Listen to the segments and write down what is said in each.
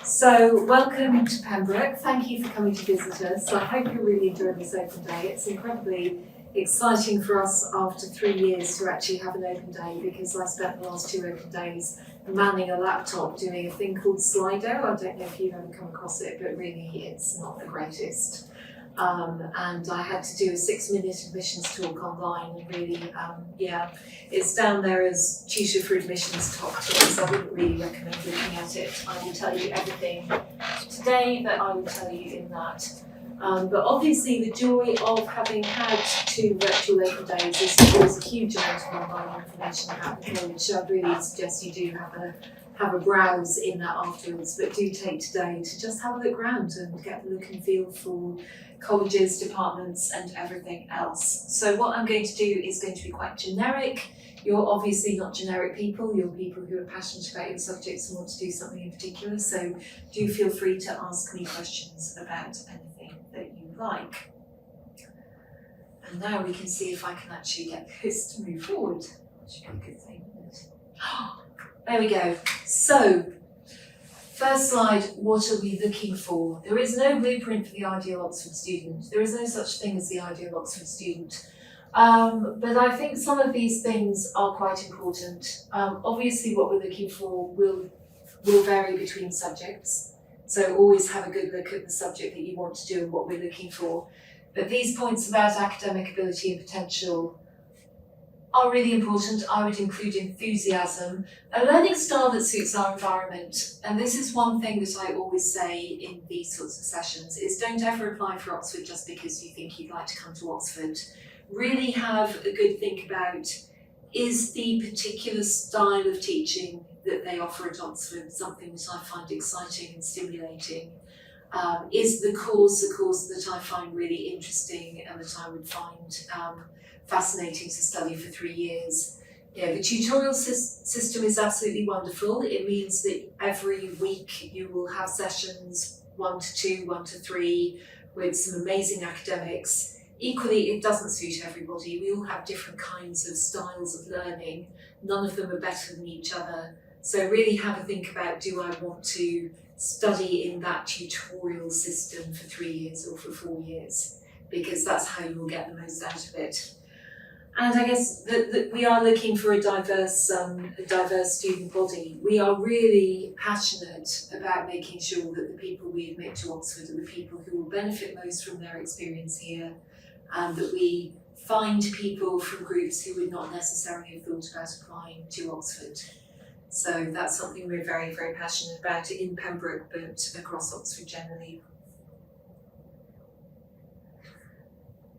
So, welcome to Pembroke. Thank you for coming to visit us. I hope you're really enjoying this open day. It's incredibly exciting for us after 3 years to actually have an open day, because I spent the last 2 open days manning a laptop doing a thing called Slido. I don't know if you've ever come across it, but really it's not the greatest. And I had to do a 6-minute admissions talk online, and really, it's down there as tutor for admissions top tips. I wouldn't really recommend looking at it. I will tell you everything today that I will tell you in that. But obviously the joy of having had 2 virtual open days is there's a huge amount of online information about the college, so I'd really suggest you do have a browse in that afterwards, but do take today to just have a look around and get the look and feel for colleges, departments and everything else. So what I'm going to do is going to be quite generic. You're obviously not generic people, you're people who are passionate about your subjects and want to do something in particular, so do feel free to ask me questions about anything that you like. And now we can see if I can actually get this to move forward, which should be a good thing, isn't it? There we go. So, first slide, what are we looking for? There is no blueprint for the ideal Oxford student. There is no such thing as the ideal Oxford student. But I think some of these things are quite important. Obviously what we're looking for will vary between subjects. So always have a good look at the subject that you want to do and what we're looking for. But these points about academic ability and potential are really important. I would include enthusiasm, a learning style that suits our environment. And this is one thing that I always say in these sorts of sessions, is don't ever apply for Oxford just because you think you'd like to come to Oxford. Really have a good think about, is the particular style of teaching that they offer at Oxford something that I find exciting and stimulating? Is the course a course that I find really interesting and that I would find fascinating to study for 3 years? Yeah, the tutorial system is absolutely wonderful. It means that every week you will have sessions 1 to 2, 1 to 3 with some amazing academics. Equally, it doesn't suit everybody. We all have different kinds of styles of learning. None of them are better than each other. So really have a think about, do I want to study in that tutorial system for 3 years or for 4 years? Because that's how you will get the most out of it. And I guess that we are looking for a diverse student body. We are really passionate about making sure that the people we admit to Oxford are the people who will benefit most from their experience here, and that we find people from groups who would not necessarily have thought about applying to Oxford. So that's something we're very, very passionate about in Pembroke, but across Oxford generally.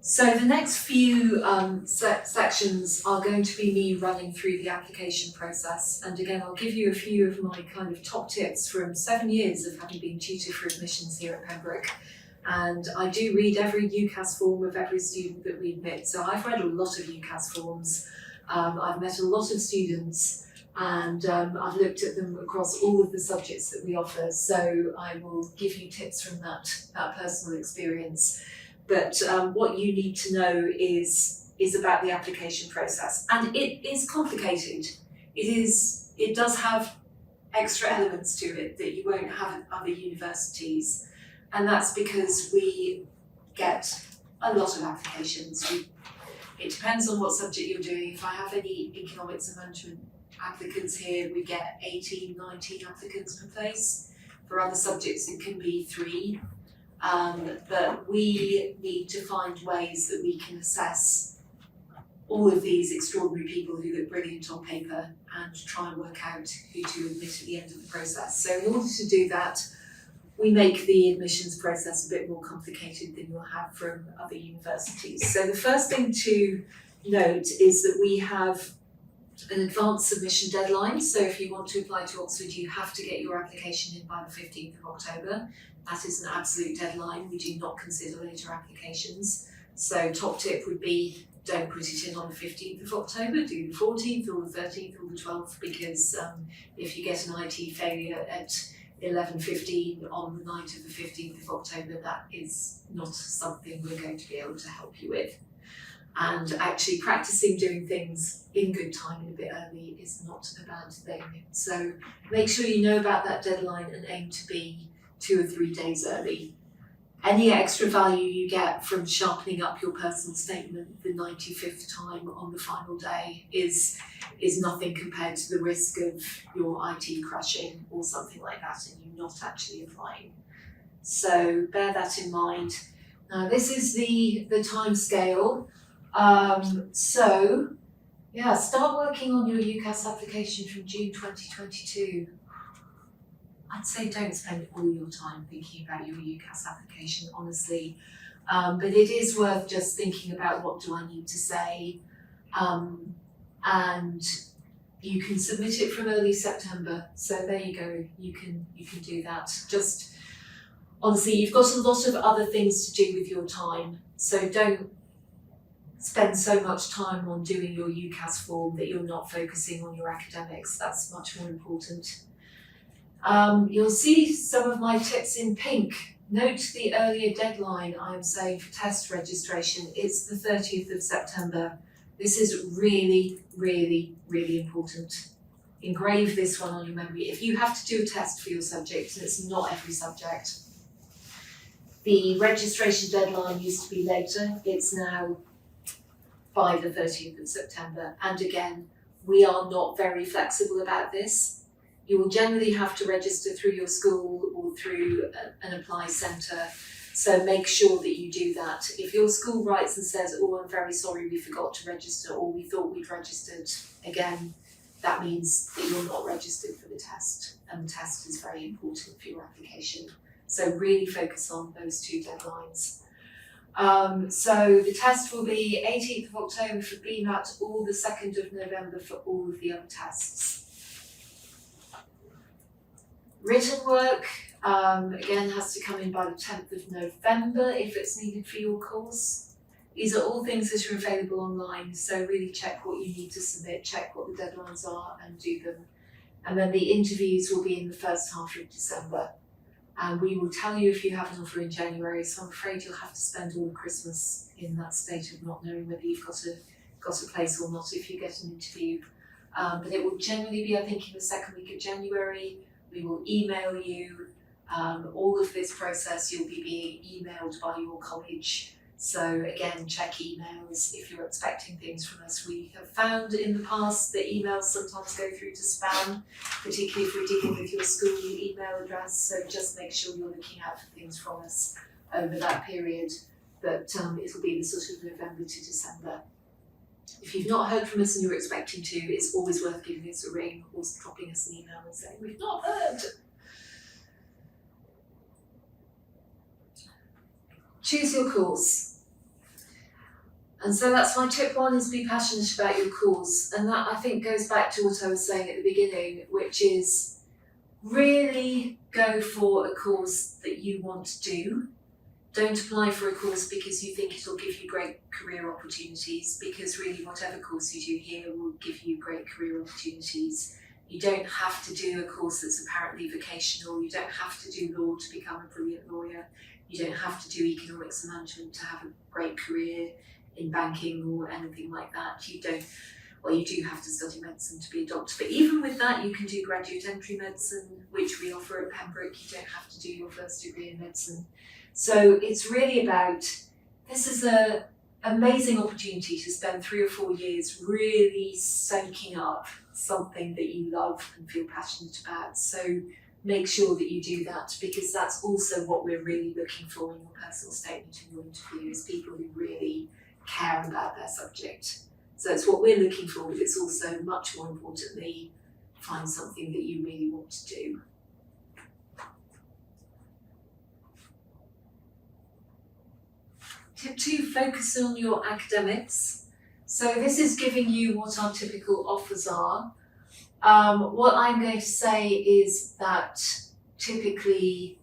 So the next few sections are going to be me running through the application process. And again, I'll give you a few of my kind of top tips from 7 years of having been tutor for admissions here at Pembroke. And I do read every UCAS form of every student that we admit. So I've read a lot of UCAS forms. I've met a lot of students, and I've looked at them across all of the subjects that we offer. So I will give you tips from that personal experience. But what you need to know is about the application process, and it is complicated. It does have extra elements to it that you won't have at other universities, and that's because we get a lot of applications. It depends on what subject you're doing. If I have any economics and management applicants here, we get 18, 19 applicants per place. For other subjects it can be 3. But we need to find ways that we can assess all of these extraordinary people who look brilliant on paper and try and work out who to admit at the end of the process. So in order to do that, we make the admissions process a bit more complicated than you'll have from other universities. So the first thing to note is that we have an advanced submission deadline. So if you want to apply to Oxford, you have to get your application in by the 15th of October. That is an absolute deadline. We do not consider later applications. So top tip would be, don't put it in on the 15th of October, do the 14th or the 13th or the 12th, because if you get an IT failure at 11:15 on the night of the 15th of October, that is not something we're going to be able to help you with. And actually practicing doing things in good time and a bit early is not a bad thing. So make sure you know about that deadline and aim to be 2 or 3 days early. Any extra value you get from sharpening up your personal statement the 95th time on the final day is nothing compared to the risk of your IT crashing or something like that and you not actually applying. So bear that in mind. Now this is the time scale. Start working on your UCAS application from June 2022. I'd say don't spend all your time thinking about your UCAS application, honestly. But it is worth just thinking about what do I need to say. And you can submit it from early September. So there you go, you can do that. Just honestly, you've got a lot of other things to do with your time. So don't spend so much time on doing your UCAS form that you're not focusing on your academics. That's much more important. You'll see some of my tips in pink. Note the earlier deadline I'm saying for test registration. It's the 30th of September. This is really, really, really important. Engrave this one on your memory. If you have to do a test for your subject, and it's not every subject, the registration deadline used to be later. It's now by the 30th of September. And again, we are not very flexible about this. You will generally have to register through your school or through an apply centre. So make sure that you do that. If your school writes and says, oh, I'm very sorry, we forgot to register, or we thought we'd registered, again, that means that you're not registered for the test. And the test is very important for your application. So really focus on those 2 deadlines. So the test will be 18th of October for BMAT, or the 2nd of November for all of the other tests. Written work, again, has to come in by the 10th of November if it's needed for your course. These are all things that are available online, so really check what you need to submit, check what the deadlines are and do them. And then the interviews will be in the first half of December. And we will tell you if you have an offer in January, so I'm afraid you'll have to spend all Christmas in that state of not knowing whether you've got a place or not if you get an interview. But it will generally be, I think, in the 2nd week of January. We will email you. All of this process, you'll be being emailed by your college. So again, check emails if you're expecting things from us. We have found in the past that emails sometimes go through to spam, particularly if we're dealing with your school email address. So just make sure you're looking out for things from us over that period. But it'll be the sort of November to December. If you've not heard from us and you're expecting to, it's always worth giving us a ring or dropping us an email and saying, we've not heard. Choose your course. And so that's my tip 1, is be passionate about your course. And that, I think, goes back to what I was saying at the beginning, which is really go for a course that you want to do. Don't apply for a course because you think it'll give you great career opportunities, because really whatever course you do here will give you great career opportunities. You don't have to do a course that's apparently vocational. You don't have to do law to become a brilliant lawyer. You don't have to do economics and management to have a great career in banking or anything like that. You do have to study medicine to be a doctor, but even with that you can do graduate entry medicine, which we offer at Pembroke. You don't have to do your first degree in medicine. So it's really about, this is an amazing opportunity to spend 3 or 4 years really soaking up something that you love and feel passionate about. So make sure that you do that, because that's also what we're really looking for in your personal statement and your interview, is people who really care about their subject. So it's what we're looking for, but it's also, much more importantly, find something that you really want to do. Tip 2, focus on your academics. So this is giving you what our typical offers are. What I'm going to say is that typically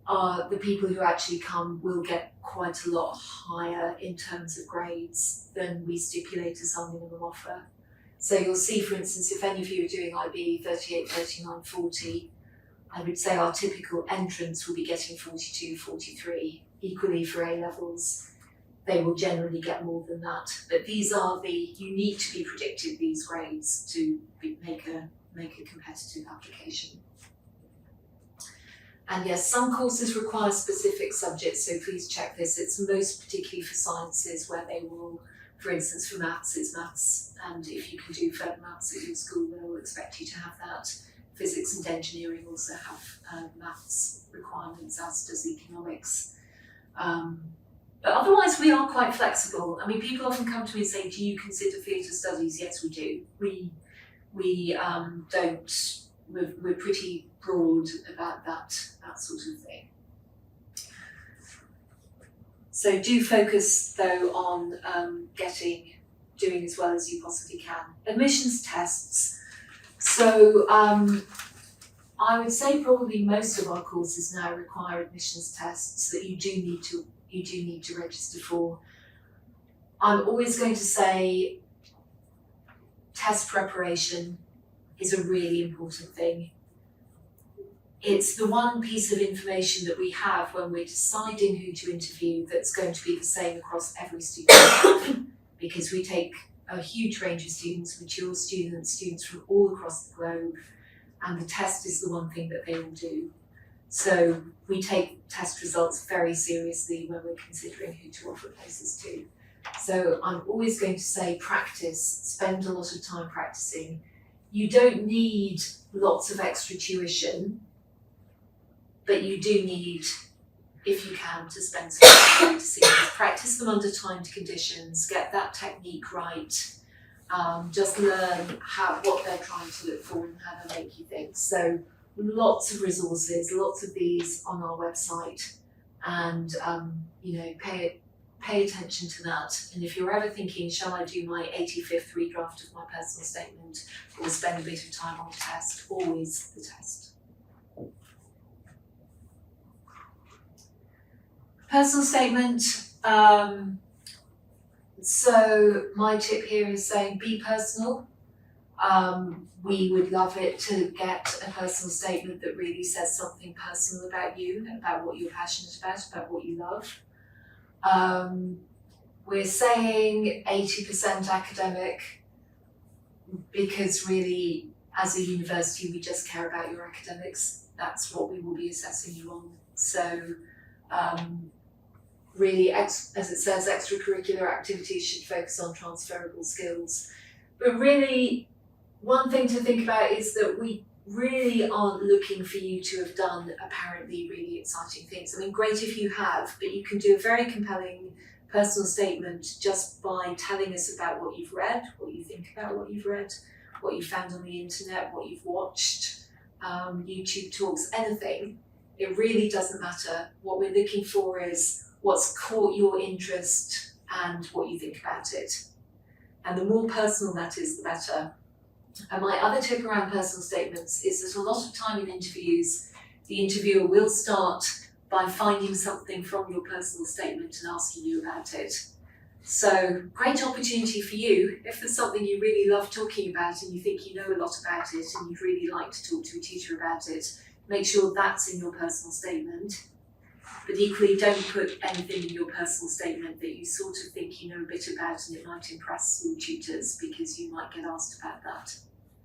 the people who actually come will get quite a lot higher in terms of grades than we stipulate as our minimum offer. So you'll see, for instance, if any of you are doing IB 38, 39, 40, I would say our typical entrants will be getting 42, 43, equally for A-levels. they will generally get more than that. But these are you need to be predicted these grades to make a competitive application. And yes, some courses require specific subjects, so please check this. It's most particularly for sciences, where they will, for instance, for maths, it's maths, and if you can do further maths at your school, they will expect you to have that. Physics and engineering also have maths requirements, as does economics. But otherwise, we are quite flexible. I mean, people often come to me and say, do you consider theatre studies? Yes, we do. We don't, we're pretty broad about that sort of thing. So do focus though on doing as well as you possibly can. Admissions tests. So I would say probably most of our courses now require admissions tests that you do need to register for. I'm always going to say test preparation is a really important thing. It's the one piece of information that we have when we're deciding who to interview that's going to be the same across every student, because we take a huge range of students, mature students, students from all across the globe, and the test is the one thing that they all do. So we take test results very seriously when we're considering who to offer places to. So I'm always going to say practice, spend a lot of time practicing. You don't need lots of extra tuition, but you do need, if you can, to spend some time practicing. Practice them under timed conditions, get that technique right, just learn what they're trying to look for and how they make you think. So lots of resources, lots of these on our website, and pay attention to that. And if you're ever thinking, shall I do my 85th redraft of my personal statement or spend a bit of time on the test, always the test. Personal statement. So my tip here is saying be personal. We would love it to get a personal statement that really says something personal about you, about what you're passionate about what you love. We're saying 80% academic because really, as a university, we just care about your academics. That's what we will be assessing you on. So really, as it says, extracurricular activities should focus on transferable skills. But really, one thing to think about is that we really aren't looking for you to have done apparently really exciting things. I mean, great if you have, but you can do a very compelling personal statement just by telling us about what you've read, what you think about what you've read, what you found on the internet, what you've watched, YouTube talks, anything. It really doesn't matter. What we're looking for is what's caught your interest and what you think about it. And the more personal that is, the better. And my other tip around personal statements is that a lot of time in interviews, the interviewer will start by finding something from your personal statement and asking you about it. So great opportunity for you. If there's something you really love talking about and you think you know a lot about it and you'd really like to talk to a teacher about it, make sure that's in your personal statement. But equally, don't put anything in your personal statement that you sort of think you know a bit about and it might impress your tutors, because you might get asked about that.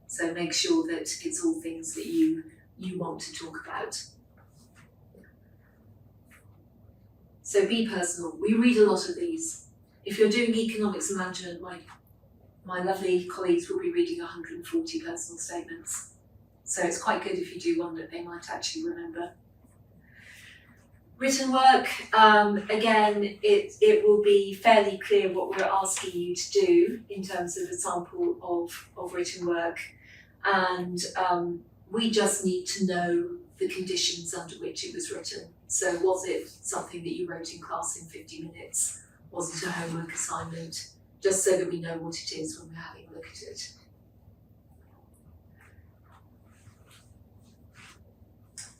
So make sure that it's all things that you want to talk about. So be personal. We read a lot of these. If you're doing economics and management, my lovely colleagues will be reading 140 personal statements. So it's quite good if you do one that they might actually remember. Written work, again, it will be fairly clear what we're asking you to do in terms of a sample of written work. And we just need to know the conditions under which it was written. So was it something that you wrote in class in 50 minutes? Was it a homework assignment? Just so that we know what it is when we're having a look at it.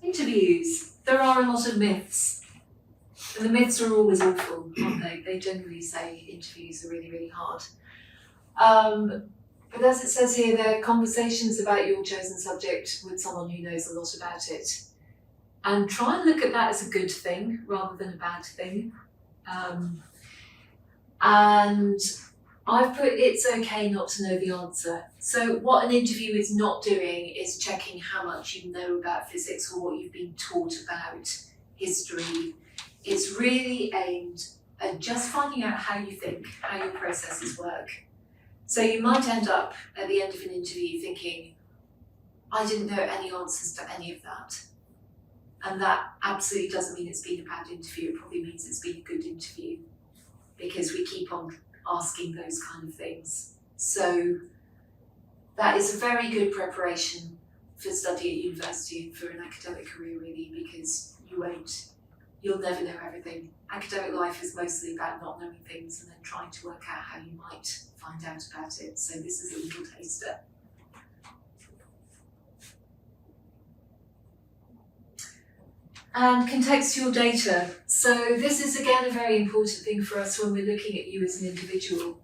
Interviews. There are a lot of myths. And the myths are always awful, aren't they? They generally say interviews are really, really hard. But as it says here, they're conversations about your chosen subject with someone who knows a lot about it. And try and look at that as a good thing rather than a bad thing. And I've put it's okay not to know the answer. So what an interview is not doing is checking how much you know about physics or what you've been taught about history. It's really aimed at just finding out how you think, how your processes work. So you might end up at the end of an interview thinking, I didn't know any answers to any of that. And that absolutely doesn't mean it's been a bad interview. It probably means it's been a good interview because we keep on asking those kind of things. So that is a very good preparation for study at university and for an academic career really, because you'll never know everything. Academic life is mostly about not knowing things and then trying to work out how you might find out about it. So this is a little taster. And contextual data. So this is again a very important thing for us when we're looking at you as an individual,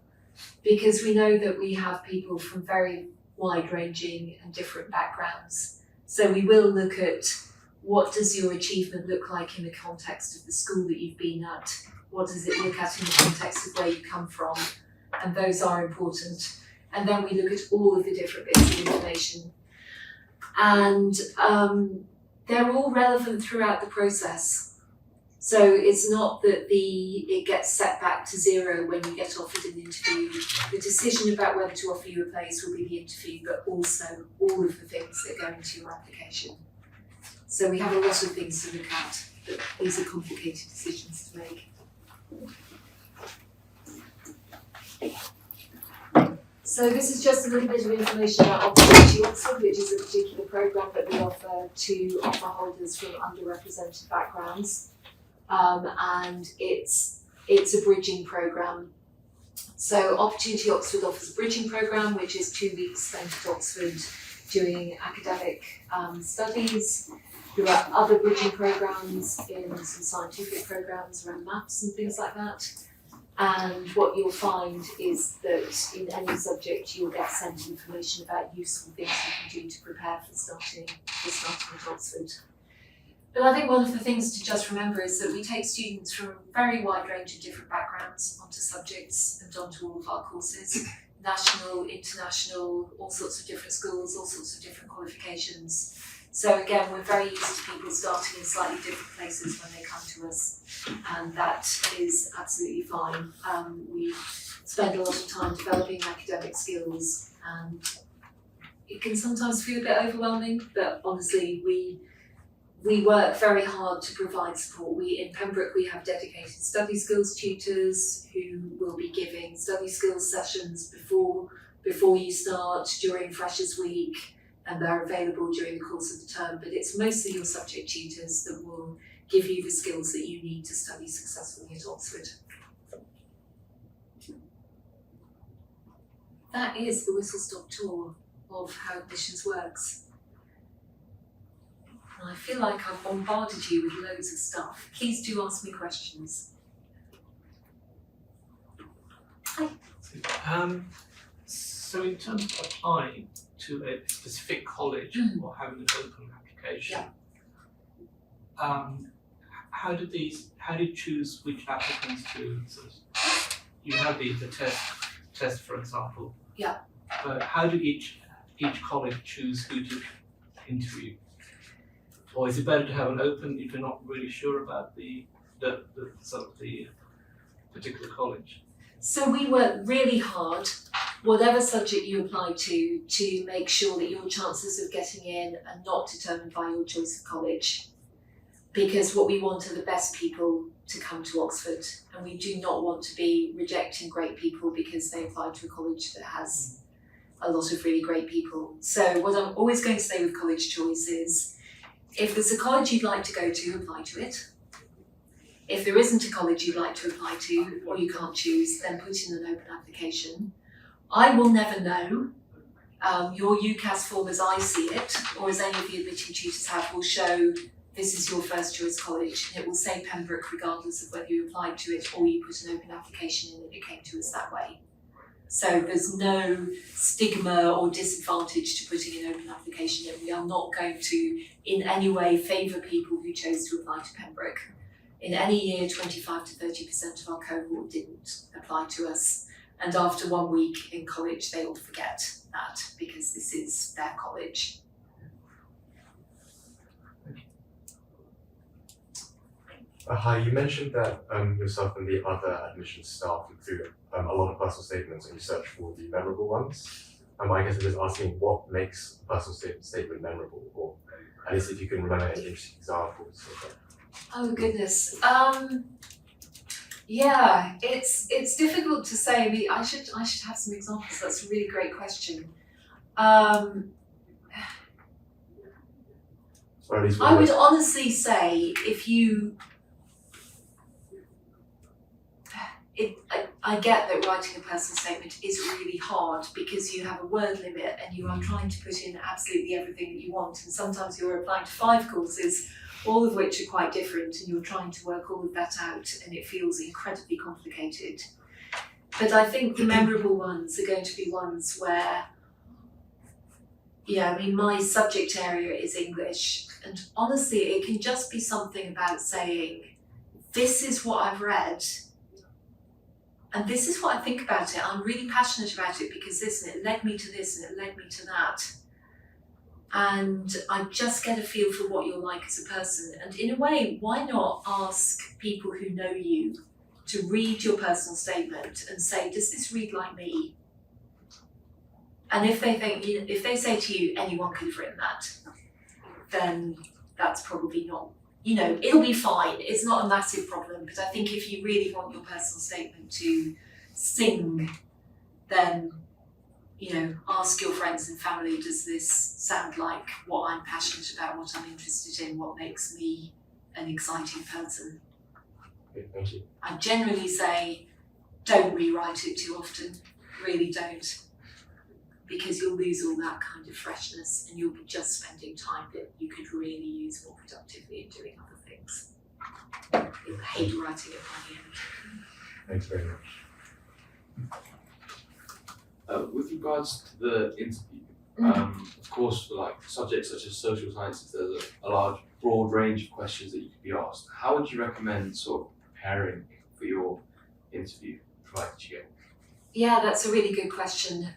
because we know that we have people from very wide-ranging and different backgrounds. So we will look at what does your achievement look like in the context of the school that you've been at? What does it look at in the context of where you come from? And those are important. And then we look at all of the different bits of information. And they're all relevant throughout the process. So it's not that it gets set back to zero when you get offered an interview. The decision about whether to offer you a place will be the interview, but also all of the things that go into your application. So we have a lot of things to look at, but these are complicated decisions to make. So this is just a little bit of information about Opportunity Oxford, which is a particular programme that we offer to offer holders from underrepresented backgrounds. And it's a bridging programme. So Opportunity Oxford offers a bridging programme, which is 2 weeks spent at Oxford doing academic studies. There are other bridging programmes in some scientific programmes around maths and things like that. And what you'll find is that in any subject you'll get sent information about useful things you can do to prepare for starting at Oxford. But I think one of the things to just remember is that we take students from a very wide range of different backgrounds onto subjects and onto all of our courses. National, international, all sorts of different schools, all sorts of different qualifications. So again, we're very used to people starting in slightly different places when they come to us, and that is absolutely fine. We spend a lot of time developing academic skills, and it can sometimes feel a bit overwhelming, but honestly, we work very hard to provide support. In Pembroke, we have dedicated study skills tutors who will be giving study skills sessions before you start, during Freshers Week, and they're available during the course of the term, but it's mostly your subject tutors that will give you the skills that you need to study successfully at Oxford. That is the whistle-stop tour of how admissions works. And I feel like I've bombarded you with loads of stuff. Please do ask me questions. Hi. So in terms of applying to a specific college or having an open application, how do you choose which applicants to sort of, you have the test for example. Yeah. But how do each college choose who to interview? Or is it better to have an open if you're not really sure about the sort of the particular college? So we work really hard, whatever subject you apply to make sure that your chances of getting in are not determined by your choice of college. Because what we want are the best people to come to Oxford, and we do not want to be rejecting great people because they applied to a college that has a lot of really great people. So what I'm always going to say with college choice is, if there's a college you'd like to go to, apply to it. If there isn't a college you'd like to apply to, or you can't choose, then put in an open application. I will never know. Your UCAS form as I see it, or as any of the admitting tutors have, will show this is your first choice college. And it will say Pembroke regardless of whether you applied to it or you put an open application in and it came to us that way. So there's no stigma or disadvantage to putting an open application in. We are not going to in any way favour people who chose to apply to Pembroke. In any year, 25 to 30% of our cohort didn't apply to us. And after 1 week in college, they all forget that because this is their college. Hi, you mentioned that yourself and the other admissions staff look through a lot of personal statements and you search for the memorable ones. I guess I'm just asking what makes a personal statement memorable, or at least if you can remember any interesting examples of that. Oh goodness. Yeah, it's difficult to say. I should have some examples. That's a really great question. Or at least I would honestly say I get that writing a personal statement is really hard because you have a word limit and you are trying to put in absolutely everything that you want, and sometimes you're applying to 5 courses, all of which are quite different, and you're trying to work all of that out and it feels incredibly complicated. But I think the memorable ones are going to be ones where, my subject area is English, and honestly it can just be something about saying, this is what I've read, and this is what I think about it. I'm really passionate about it because this, and it led me to this, and it led me to that. And I just get a feel for what you're like as a person. And in a way, why not ask people who know you to read your personal statement and say, does this read like me? And if they say to you, anyone could have written that, then that's probably not, it'll be fine. It's not a massive problem. But I think if you really want your personal statement to sing, then, ask your friends and family, does this sound like what I'm passionate about, what I'm interested in, what makes me an exciting person? Okay, thank you. I generally say, don't rewrite it too often. Really don't. Because you'll lose all that kind of freshness and you'll be just spending time that you could really use more productively in doing other things. You'll hate writing it by the end. Thanks very much. With regards to the interview, of course, for like subjects such as social sciences, there's a large, broad range of questions that you could be asked. How would you recommend sort of preparing for your interview, provided you get? Yeah, that's a really good question.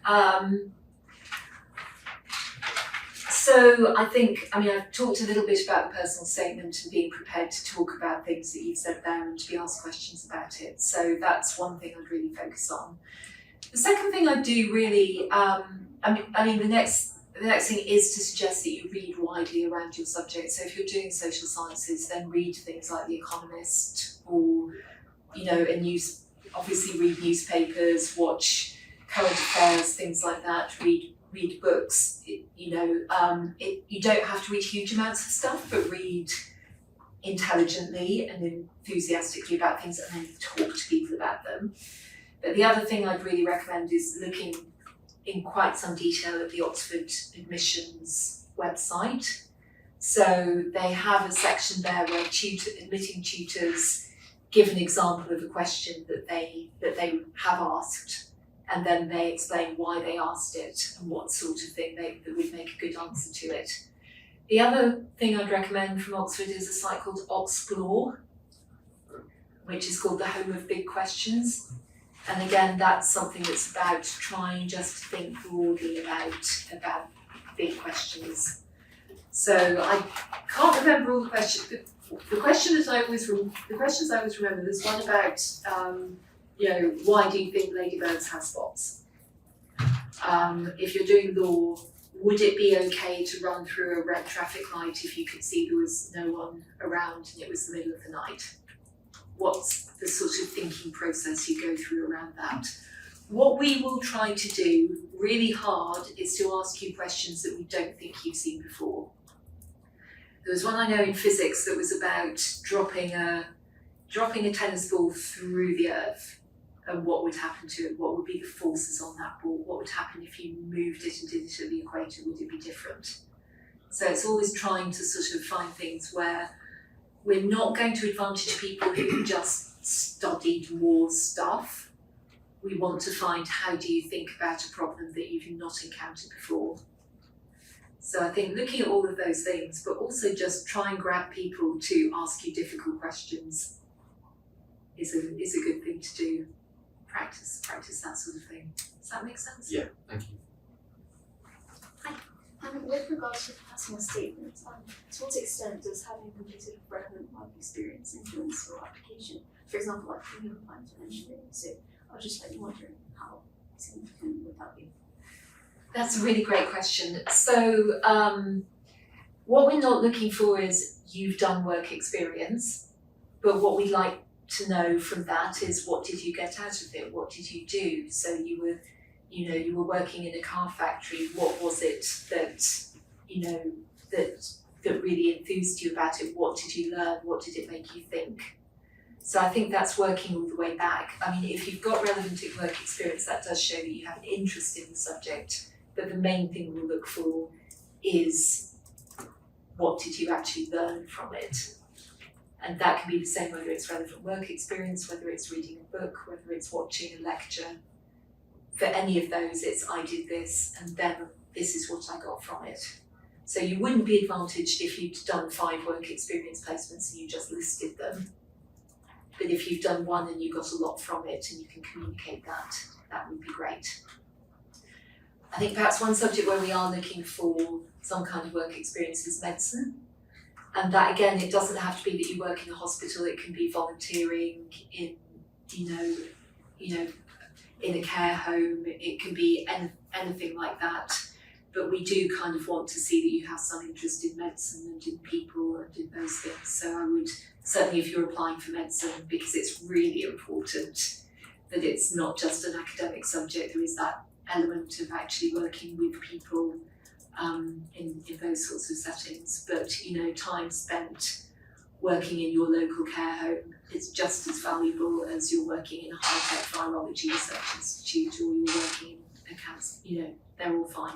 So I think, I've talked a little bit about the personal statement and being prepared to talk about things that you've said there and to be asked questions about it. So that's one thing I'd really focus on. The second thing I do really, the next thing is to suggest that you read widely around your subject. So if you're doing social sciences, then read things like The Economist or, obviously read newspapers, watch current affairs, things like that, read books. You don't have to read huge amounts of stuff, but read intelligently and enthusiastically about things and then talk to people about them. But the other thing I'd really recommend is looking in quite some detail at the Oxford Admissions website. So they have a section there where admitting tutors give an example of a question that they have asked, and then they explain why they asked it and what sort of thing that would make a good answer to it. The other thing I'd recommend from Oxford is a site called Oxplore, which is called the home of big questions. And again, that's something that's about trying just to think broadly about big questions. So I can't remember all the questions, but the questions I always remember, there's one about, why do you think ladybirds have spots? If you're doing law, would it be okay to run through a red traffic light if you could see there was no one around and it was the middle of the night? What's the sort of thinking process you go through around that? What we will try to do really hard is to ask you questions that we don't think you've seen before. There was one I know in physics that was about dropping a tennis ball through the earth and what would happen to it, what would be the forces on that ball, what would happen if you moved it and did it at the equator, would it be different? So it's always trying to sort of find things where we're not going to advantage people who just studied more stuff. We want to find, how do you think about a problem that you've not encountered before? So I think looking at all of those things, but also just try and grab people to ask you difficult questions is a good thing to do. Practice that sort of thing. Does that make sense? Yeah, thank you. With regards to personal statements, to what extent does having completed a relevant work experience influence your application? For example, like when you're applying to engineering, so I was just wondering how significant would that be? That's a really great question. So what we're not looking for is you've done work experience, but what we'd like to know from that is what did you get out of it? What did you do? So you were working in a car factory. What was it that that really enthused you about it? What did you learn? What did it make you think? So I think that's working all the way back. I mean, if you've got relevant work experience, that does show that you have an interest in the subject. But the main thing we'll look for is what did you actually learn from it? And that can be the same whether it's relevant work experience, whether it's reading a book, whether it's watching a lecture. For any of those, it's I did this and then this is what I got from it. So you wouldn't be advantaged if you'd done 5 work experience placements and you just listed them. But if you've done 1 and you got a lot from it and you can communicate that, that would be great. I think perhaps one subject where we are looking for some kind of work experience is medicine. And that again, it doesn't have to be that you work in a hospital, it can be volunteering in, in a care home, it can be anything like that. But we do kind of want to see that you have some interest in medicine and in people and in those things. So I would, certainly if you're applying for medicine, because it's really important that it's not just an academic subject, there is that element of actually working with people in those sorts of settings. But time spent working in your local care home is just as valuable as you're working in a high-tech virology research institute or you're working in a cancer, they're all fine.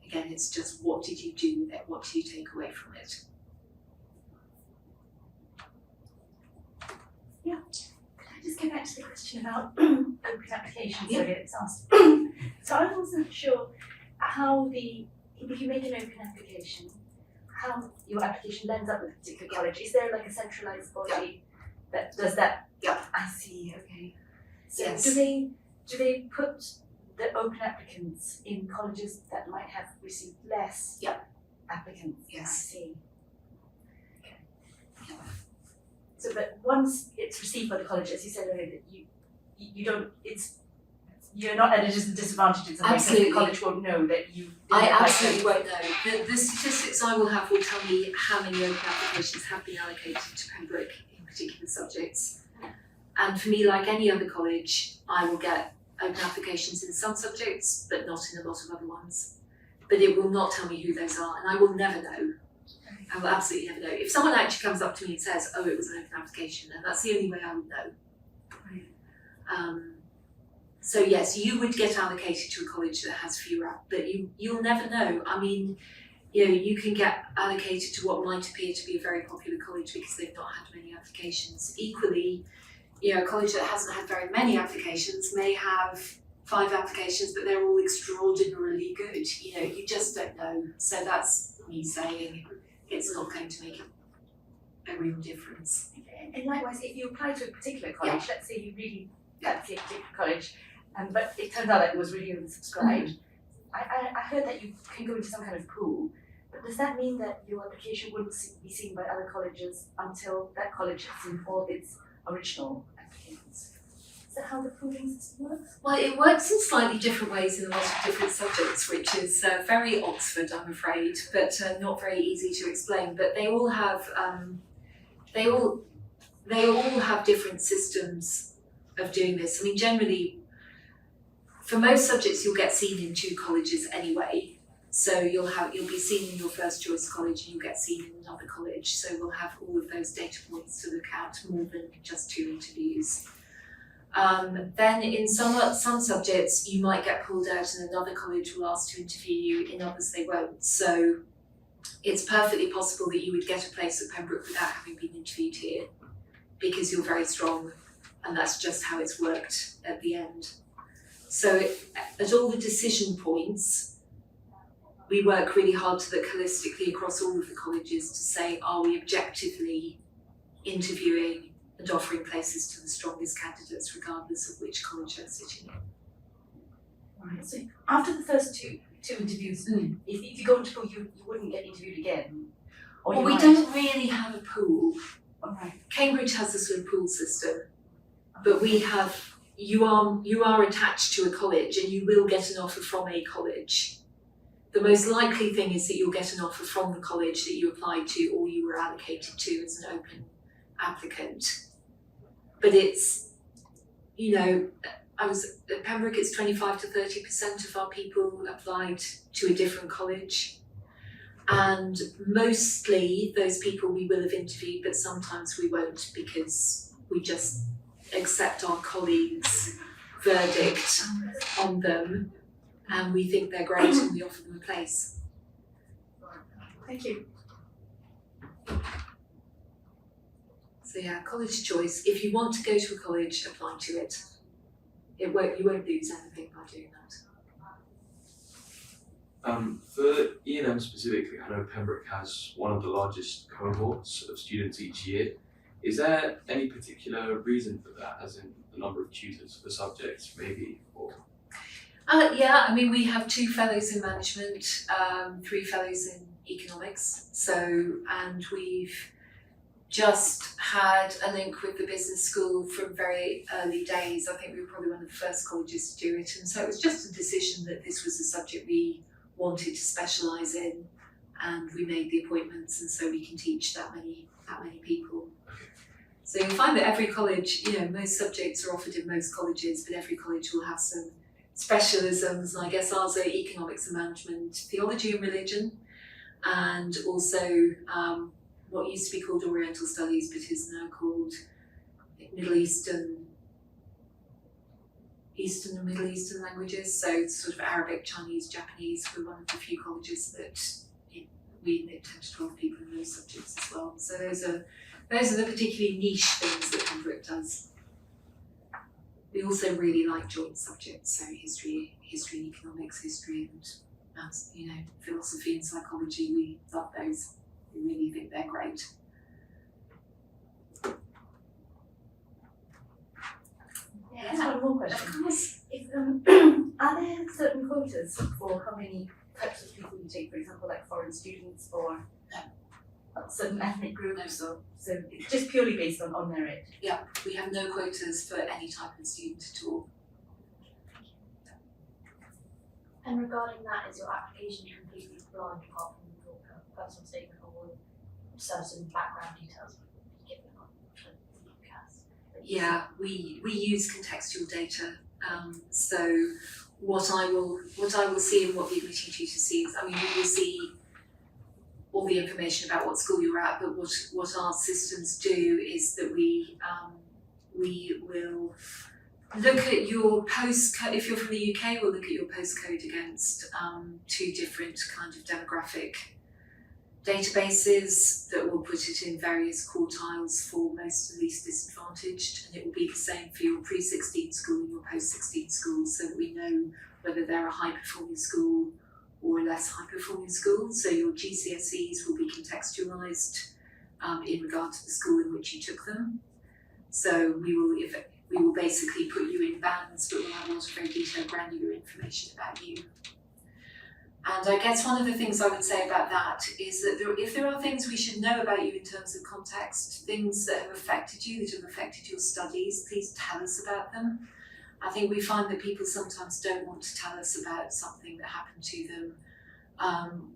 Again, it's just what did you do with it, what did you take away from it? Yeah. Could I just go back to the question about open applications Yeah. earlier that's asked? So I wasn't sure how if you make an open application, how your application lands up with a particular college. Is there like a centralized body that does that? Yeah. I see, okay. So Yes. do they put the open applicants in colleges that might have received less applicants? Yes. I see. Okay. Yeah. So but once it's received by the college, as you said earlier, that you don't, you're not at a disadvantage in some way, because Absolutely. the college won't know that you didn't I apply absolutely for it. won't know. The statistics I will have will tell me how many open applications have been allocated to Pembroke in particular subjects. And for me, like any other college, I will get open applications in some subjects, but not in a lot of other ones. But it will not tell me who those are, and I will never know. I will absolutely never know. If someone actually comes up to me and says, oh, it was an open application, and that's the only way I would know. So yes, you would get allocated to a college that has fewer, but you'll never know. I mean, you can get allocated to what might appear to be a very popular college because they've not had many applications. Equally, a college that hasn't had very many applications may have 5 applications, but they're all extraordinarily good. You just don't know. So that's me saying it's not going to make a real difference. And likewise, if you apply to a particular college, let's say you really fancy a particular college, but it turns out that it was really oversubscribed. I heard that you can go into some kind of pool, but does that mean that your application wouldn't be seen by other colleges until that college has seen all its original applicants? Is that how the pooling system works? Well, it works in slightly different ways in a lot of different subjects, which is very Oxford, I'm afraid, but not very easy to explain. But they all have they all have different systems of doing this. I mean, generally, for most subjects, you'll get seen in 2 colleges anyway. So you'll be seen in your first choice college, and you'll get seen in another college. So we'll have all of those data points to look at, more than just 2 interviews. Then in some subjects, you might get pulled out and another college will ask to interview you, in others they won't. So it's perfectly possible that you would get a place at Pembroke without having been interviewed here, because you're very strong, and that's just how it's worked at the end. So at all the decision points, we work really hard to look holistically across all of the colleges to say, are we objectively interviewing and offering places to the strongest candidates regardless of which college they're sitting in. Right. So after the first two interviews, if you go into pool, you wouldn't get interviewed again. Or Well, you we might. don't really have a pool. Alright. Cambridge has a sort of pool system, but we have, you are attached to a college and you will get an offer from a college. The most likely thing is that you'll get an offer from the college that you applied to or you were allocated to as an open applicant. But it's, I was at Pembroke, it's 25 to 30% of our people applied to a different college. And mostly those people we will have interviewed, but sometimes we won't because we just accept our colleagues' verdict on them and we think they're great and we offer them a place. Thank you. So yeah, college choice. If you want to go to a college, apply to it. You won't lose anything by doing that. For E&M specifically, I know Pembroke has one of the largest cohorts of students each year. Is there any particular reason for that, as in the number of tutors for subjects, maybe, or? Yeah, I mean, we have 2 fellows in management, 3 fellows in economics. And we've just had a link with the business school from very early days. I think we were probably one of the first colleges to do it. And so it was just a decision that this was a subject we wanted to specialise in, and we made the appointments, and so we can teach that many people. So you'll find that every college, most subjects are offered in most colleges, but every college will have some specialisms, and I guess ours are economics and management, theology and religion, and also what used to be called Oriental Studies, but is now called Middle Eastern and Middle Eastern languages, so sort of Arabic, Chinese, Japanese. We're one of the few colleges that we admit 10 to 12 people in those subjects as well. So those are the particularly niche things that Pembroke does. We also really like joint subjects, so history, economics, history, and maths, philosophy and psychology. We love those. We really think they're great. Yeah, I have one more question. Of course. Are there certain quotas for how many types of people you take, for example, like foreign students or certain ethnic groups? So it's just purely based on merit? Yeah, we have no quotas for any type of student at all. And regarding that, is your application completely blind apart from your personal statement or certain background details given on the UCAS? Yeah, we use contextual data. So what I will see and what the admitting tutor sees, we will see all the information about what school you're at, but what our systems do is that we will look at your postcode. If you're from the UK, we'll look at your postcode against 2 different kind of demographic databases that will put it in various quartiles for most and least disadvantaged, and it will be the same for your pre-16 school and your post-16 school, so that we know whether they're a high-performing school or a less high-performing school. So your GCSEs will be contextualised in regard to the school in which you took them. So we will basically put you in bands, but we'll have a lot of very detailed granular information about you. And I guess one of the things I would say about that is that if there are things we should know about you in terms of context, things that have affected you, that have affected your studies, please tell us about them. I think we find that people sometimes don't want to tell us about something that happened to them.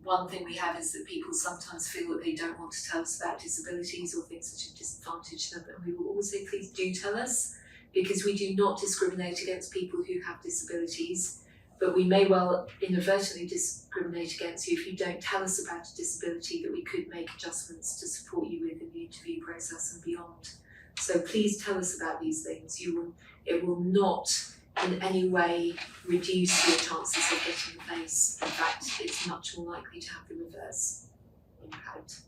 One thing we have is that people sometimes feel that they don't want to tell us about disabilities or things that have disadvantaged them, and we will always say, please do tell us, because we do not discriminate against people who have disabilities. But we may well inadvertently discriminate against you if you don't tell us about a disability that we could make adjustments to support you with in the interview process and beyond. So please tell us about these things. It will not in any way reduce your chances of getting a place. In fact, it's much more likely to have the reverse impact.